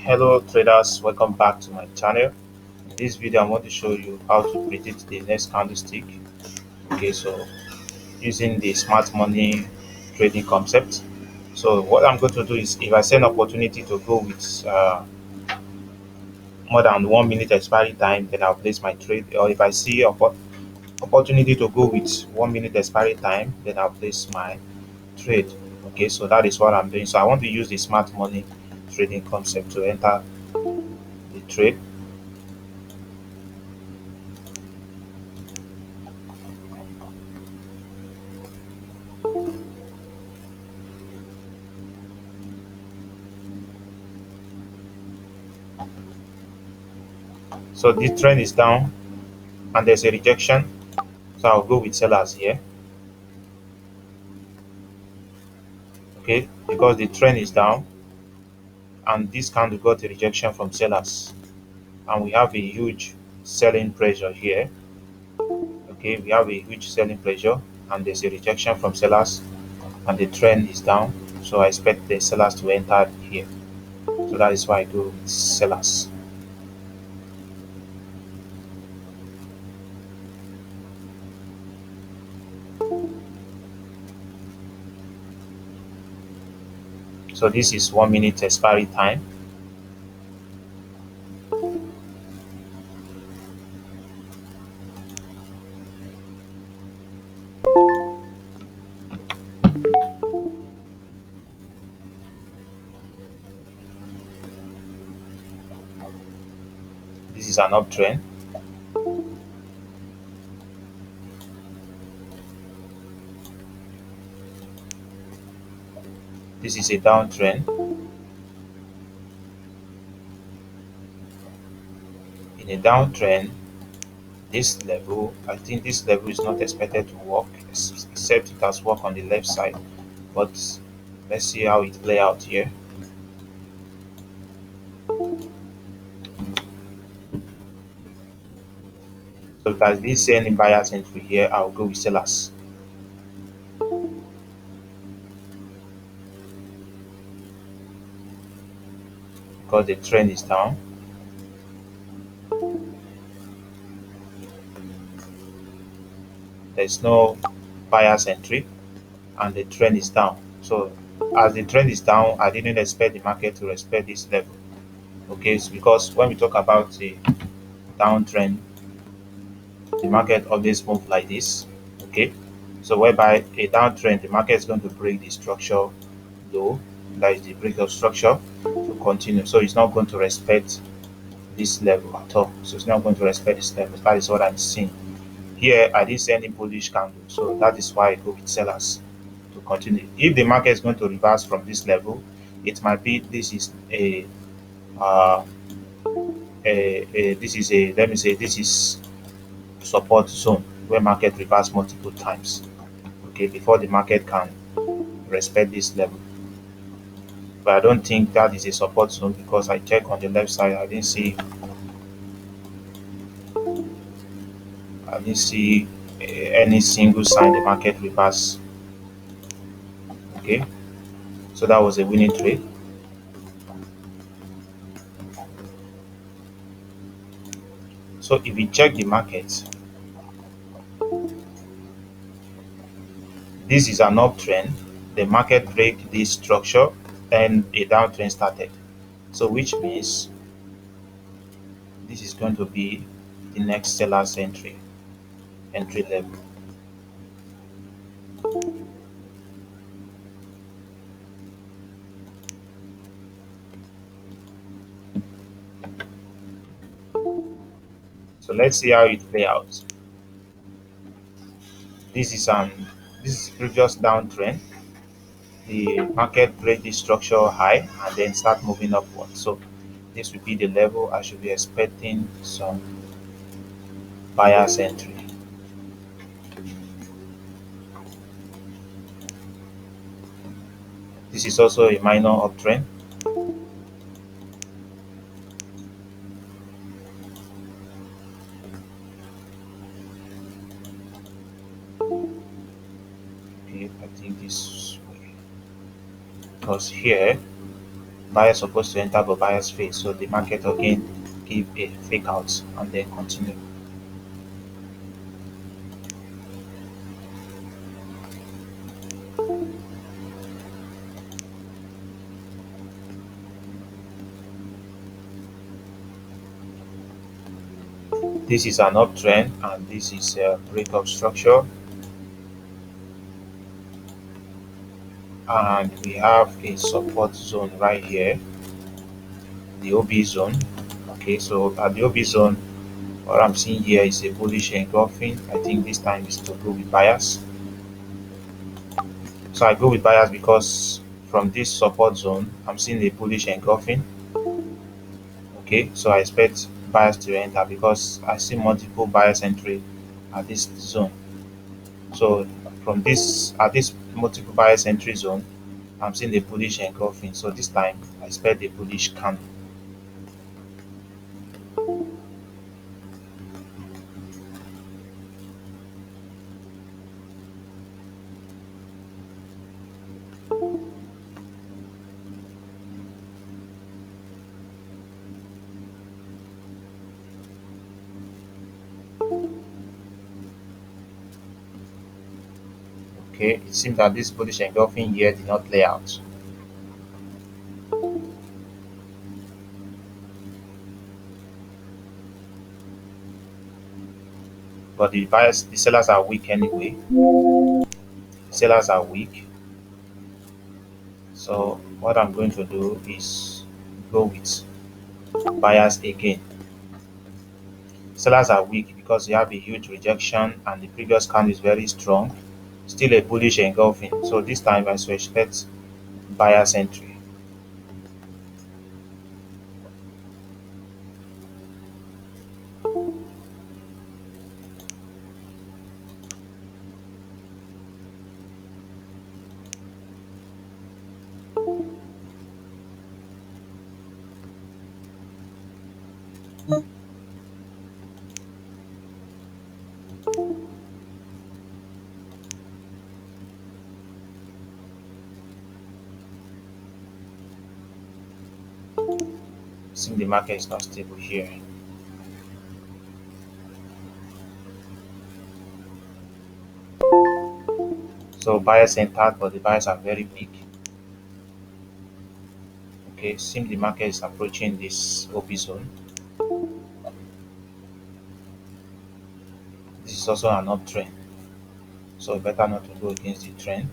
Hello traders, welcome back to my channel. In this video I'm going to show you how to predict the next candlestick. Okay, so using the smart money trading concept. So what I'm going to do is, if I see an opportunity to go with more than 1 minute expiry time, then I'll place my trade. Or if I see opportunity to go with 1 minute expiry time, then I'll place my trade. Okay, so that is what I'm doing. So I want to use the smart money trading concept to enter the trade. So this trend is down and there's a rejection, so I'll go with sellers here. Okay, because the trend is down and this candle got a rejection from sellers, and we have a huge selling pressure here. Okay, we have a huge selling pressure and there's a rejection from sellers and the trend is down, so I expect the sellers to enter here. So that is why I go with sellers. So this is 1 minute expiry time. This is an uptrend. This is a downtrend. In a downtrend, this level, I think this level is not expected to work, except it has worked on the left side. But let's see how it play out here. So if I didn't see any buyers entry here, I'll go with sellers. Because the trend is down. There's no buyers entry and the trend is down. So as the trend is down, I didn't expect the market to respect this level. Okay, it's because when we talk about the downtrend, the market always move like this. Okay, so whereby a downtrend, the market is going to break the structure low, that is the break of structure, to continue. So it's not going to respect this level at all. So it's not going to respect this level. That is what I'm seeing here. I didn't see any bullish candle, so that is why I go with sellers to continue. If the market is going to reverse from this level, it might be this is uh, this is a, let me say, this is support zone where market reverse multiple times. Okay, before the market can respect this level. But I don't think that is a support zone, because I check on the left side, I didn't see any single sign the market reverse. Okay, so that was a winning trade. So if we check the market, this is an uptrend. The market break this structure and a downtrend started. So which means this is going to be the next seller's entry level. So let's see how it play out. This is previous downtrend. The market break this structure high and then start moving upward. So this will be the level I should be expecting some buyer's entry. This is also a minor uptrend. Okay, I think this way, because here Buyers supposed to enter, but buyers fail. So the market again give a fake out and then continue. This is an uptrend and this is a breakup structure, and we have a support zone right here, the OB zone. Okay, so at the OB zone, what I'm seeing here is a bullish engulfing. I think this time is to go with buyers. So I go with buyers because from this support zone, I'm seeing a bullish engulfing. Okay, so I expect buyers to enter because I see multiple buyers entry at this zone. So from this at this multiple buyers entry zone, I'm seeing the bullish engulfing. So this time I expect the bullish candle. Okay, it seems that this bullish engulfing here did not play out. But the sellers are weak anyway. Sellers are weak. So what I'm going to do is go with buyers again. Sellers are weak because you have a huge rejection and the previous candle is very strong. Still a bullish engulfing. So this time I should expect buyer's entry. Since the market is not stable here. So buyers entered, but the buyers are very weak. Okay, since the market is approaching this OP zone, this is also an uptrend. So better not to go against the trend.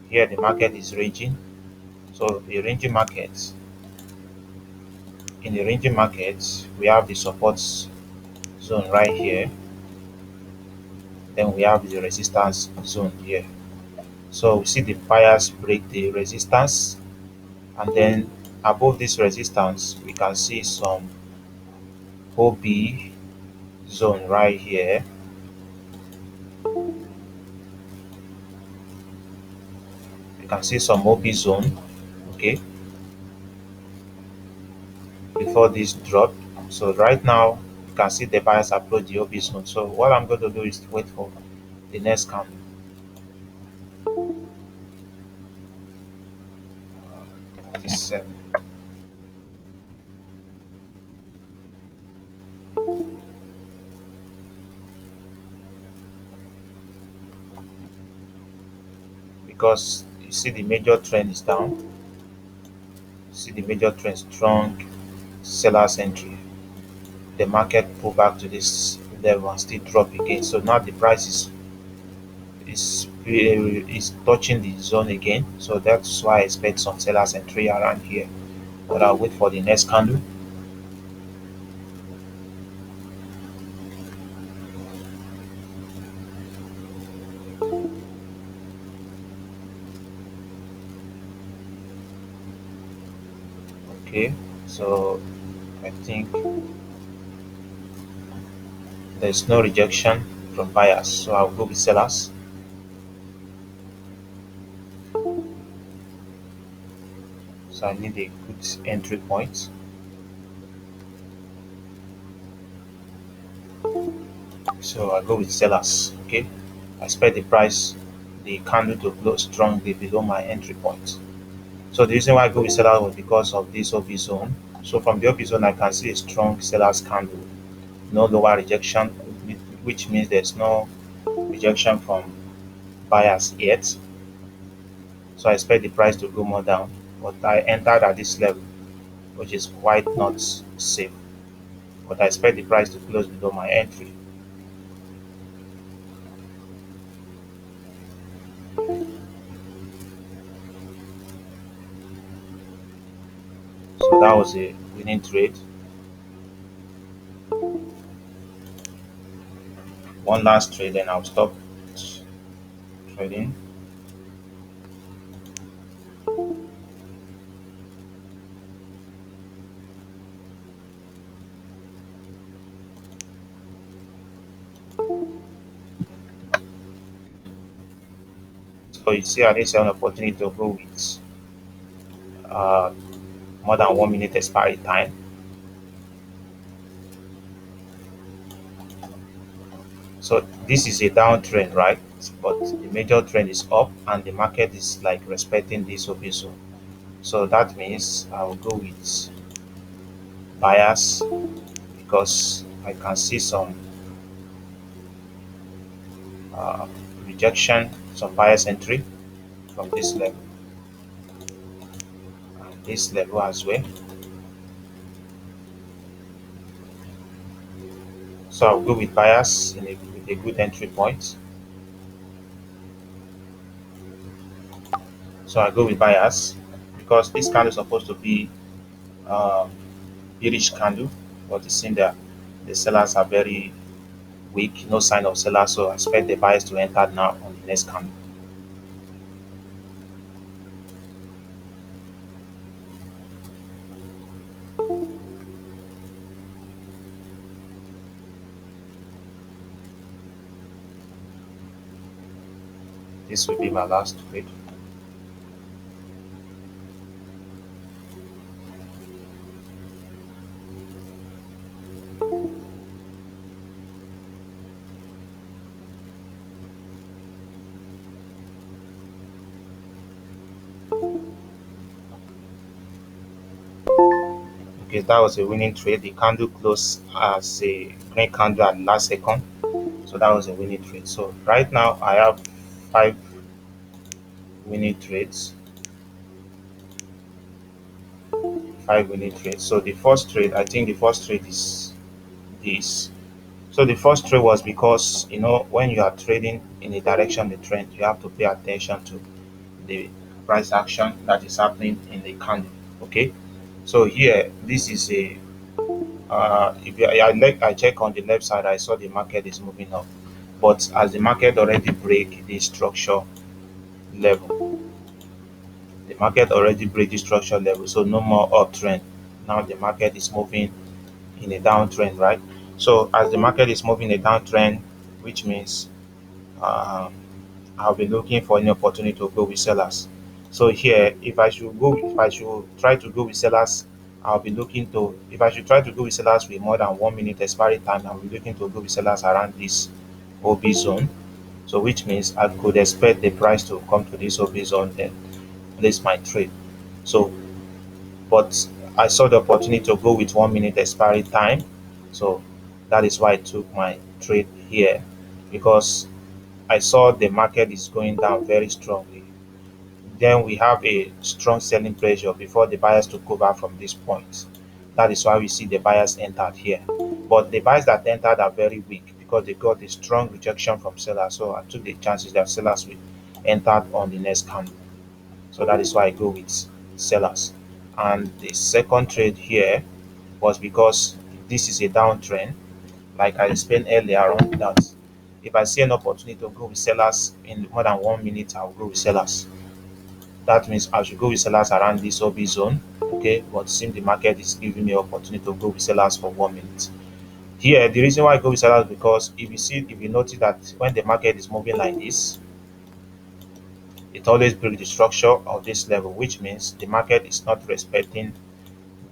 Here the market is ranging. So the ranging markets, in the ranging markets, we have the support zone right here. Then we have the resistance zone here. So we see the buyers break the resistance, and then above this resistance, we can see some OB zone right here. You can see some OB zone, okay, before this drop. So right now, you can see the buyers approach the OB zone. So what I'm going to do is wait for the next candle. 37. Because you see the major trend is down. You see the major trend strong sellers entry. The market pull back to this level and still drop again. So now the price is touching the zone again. So that's why I expect some sellers entry around here. But I'll wait for the next candle. Okay, so I think there's no rejection from buyers, so I'll go with sellers. So I need a good entry point. So I go with sellers. Okay, I expect the candle to close strongly below my entry point. So the reason why I go with sellers was because of this OP zone. So from the OP zone, I can see a strong sellers candle, no lower rejection, which means there's no rejection from buyers yet. So I expect the price to go more down, but I entered at this level, which is quite not safe. But I expect the price to close below my entry. So that was a winning trade. One last trade, then I'll stop trading. So you see, I didn't see an opportunity to go with uh, more than 1 minute expiry time. So this is a downtrend, right? But the major trend is up, and the market is like respecting this OP zone. So that means I'll go with buyers because I can see some uh, rejection, some buyers entry from this level and this level as well. So I'll go with buyers with a good entry point. So I go with buyers because this candle is supposed to be um, bearish candle, but it seems that the sellers are very weak, no sign of sellers. So I expect the buyers to enter now on the next candle. This will be my last trade. Okay, that was a winning trade. The candle closed as a green candle at last second. So that was a winning trade. So right now I have five winning trades. Five winning trades. So the first trade, I think the first trade is this. So the first trade was because when you are trading in a direction the trend, you have to pay attention to the price action that is happening in the candle. Okay. So here this is a if you, I check on the left side, I saw the market is moving up, but as the market already break the structure level, the market already break the structure level, so no more uptrend. Now the market is moving in a downtrend, right? So as the market is moving a downtrend, which means um, I'll be looking for any opportunity to go with sellers. So here, if I should try to go with sellers, I'll be looking to, if I should try to go with sellers with more than 1 minute expiry time, I'll be looking to go with sellers around this OB zone. So which means I could expect the price to come to this OB zone, then place my trade. So, but I saw the opportunity to go with 1 minute expiry time. So that is why I took my trade here because I saw the market is going down very strongly. Then we have a strong selling pressure before the buyers took over from this point. That is why we see the buyers entered here. But the buyers that entered are very weak because they got a strong rejection from sellers. So I took the chances that sellers will enter on the next candle. So that is why I go with sellers. And the second trade here was because this is a downtrend, like I explained earlier on, that if I see an opportunity to go with sellers in more than 1 minute, I'll go with sellers. That means I should go with sellers around this OB zone. Okay, but since the market is giving me opportunity to go with sellers for 1 minute. Here, the reason why I go with sellers because if you notice that when the market is moving like this, it always breaks the structure of this level, which means the market is not respecting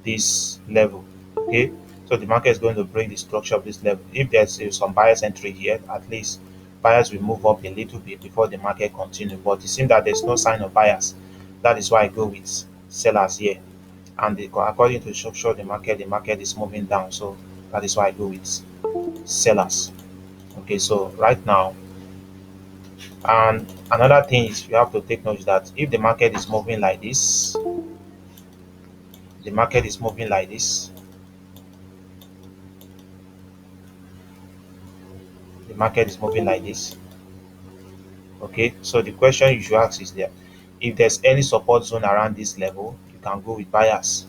this level. Okay, So the market is going to break the structure of this level. If there's some buyers entry here, at least buyers will move up a little bit before the market continue. But it seems that there's no sign of buyers. That is why I go with sellers here. And according to show the market is moving down. So that is why I go with sellers. Okay, so right now, and another thing is you have to take note that if the market is moving like this, the market is moving like this, the market is moving like this. Okay, so the question you should ask is there, if there's any support zone around this level, you can go with buyers.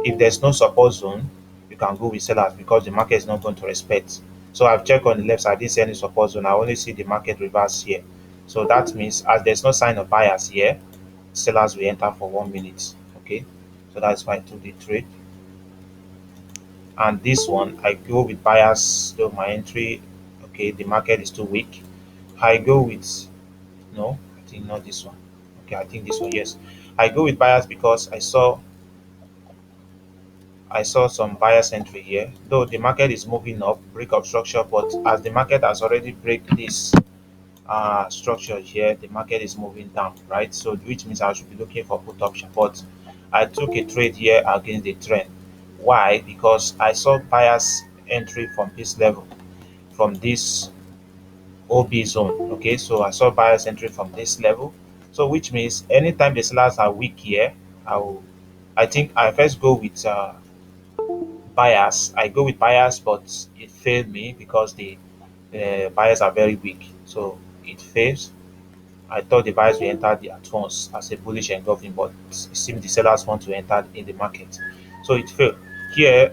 If there's no support zone, you can go with sellers because the market is not going to respect. So I've checked on the left side, I didn't see any support zone. I only see the market reverse here. So that means as there's no sign of buyers here, sellers will enter for 1 minute. Okay, so that's why I took the trade. And this one, I go with buyers. So my entry, okay, the market is too weak. I go with no, I think not this one. Okay, I think this one, yes. I go with buyers because I saw some buyers entry here. Though the market is moving up, break of structure, but as the market has already break this structure here, the market is moving down, right? So which means I should be looking for put option. But I took a trade here against the trend. Why? Because I saw buyers entry from this level, from this OB zone. Okay, so I saw buyers entry from this level. So which means anytime the sellers are weak here, I think I first go with buyers. I go with buyers, but it failed me because the buyers are very weak. So it fails. I thought the buyers will enter at once as a bullish engulfing, but it seems the sellers want to enter in the market. So it failed. Here,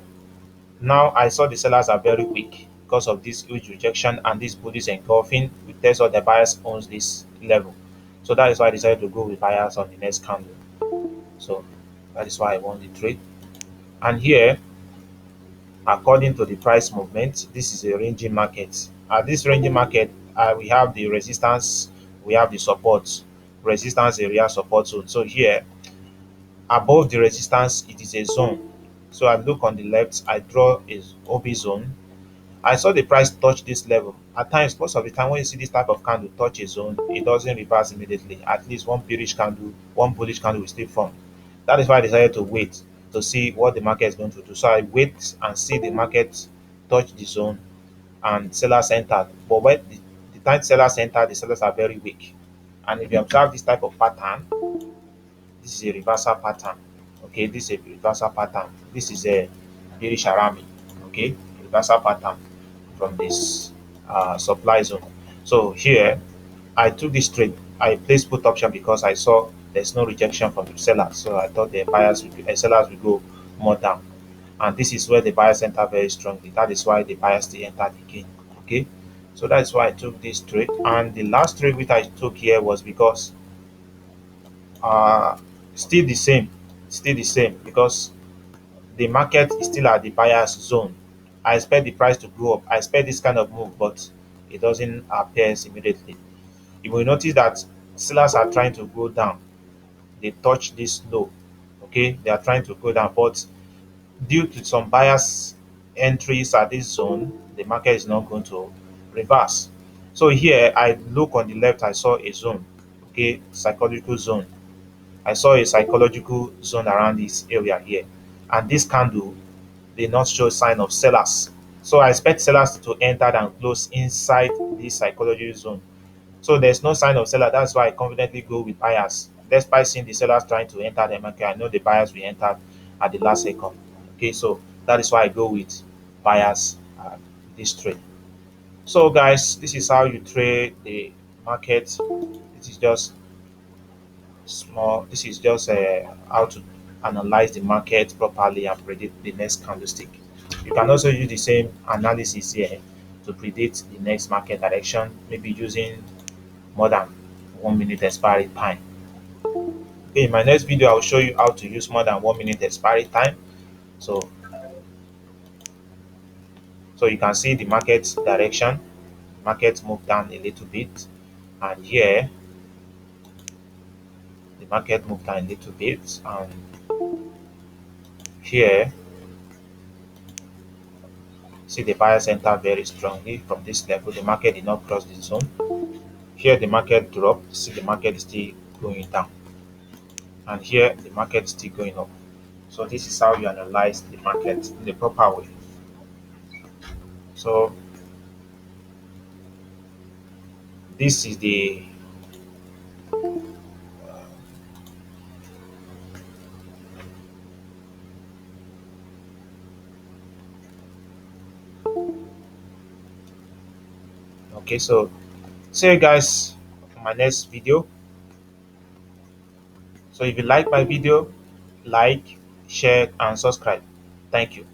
now I saw the sellers are very weak because of this huge rejection and this bullish engulfing. It tells us the buyers owns this level. So that is why I decided to go with buyers on the next candle. So that is why I won the trade. And here, according to the price movement, this is a ranging market. At this ranging market, we have the resistance, we have the support, resistance area, support zone. So here, above the resistance, it is a zone. So I look on the left, I draw a OB zone. I saw the price touch this level. At times, most of the time when you see this type of candle touch a zone, it doesn't reverse immediately. At least one bearish candle, one bullish candle will still form. That is why I decided to wait to see what the market is going to do. So I wait and see the market touch the zone and sellers enter. But when the time sellers enter, the sellers are very weak. And if you observe this type of pattern, this is a reversal pattern. Okay, this is a reversal pattern. This is a bearish arami. Okay, reversal pattern from this supply zone. So here, I took this trade. I placed put option because I saw there's no rejection from the sellers. So I thought the sellers will go more down. And this is where the buyers enter very strongly. That is why the buyers still entered again. Okay, so that's why I took this trade. And the last trade which I took here was because uh still the same, because the market is still at the buyer's zone. I expect the price to go up. I expect this kind of move, but it doesn't appear immediately. You will notice that sellers are trying to go down. They touch this low. Okay, they are trying to go down, but due to some buyers entries at this zone, the market is not going to reverse. So here I look on the left, I saw a zone. Okay, psychological zone. I saw a psychological zone around this area here, and this candle did not show sign of sellers. So I expect sellers to enter and close inside this psychological zone. So there's no sign of seller. That's why I confidently go with buyers. Despite seeing the sellers trying to enter the market, I know the buyers will enter at the last second. Okay, so that is why I go with buyers this trade. So guys, this is how you trade the market. This is just small. This is just how to analyze the market properly and predict the next candlestick. You can also use the same analysis here to predict the next market direction, maybe using more than 1 minute expiry time. Okay, in my next video, I'll show you how to use more than 1 minute expiry time. So, so you can see the market direction. Market move down a little bit, and here the market moved down a little bit, and here See the buyers enter very strongly from this level. The market did not cross the zone. Here the market dropped. See the market is still going down, and here the market is still going up. So this is how you analyze the market in the proper way. So this is the okay. So see you guys on my next video. So if you like my video, like, share, and subscribe. Thank you.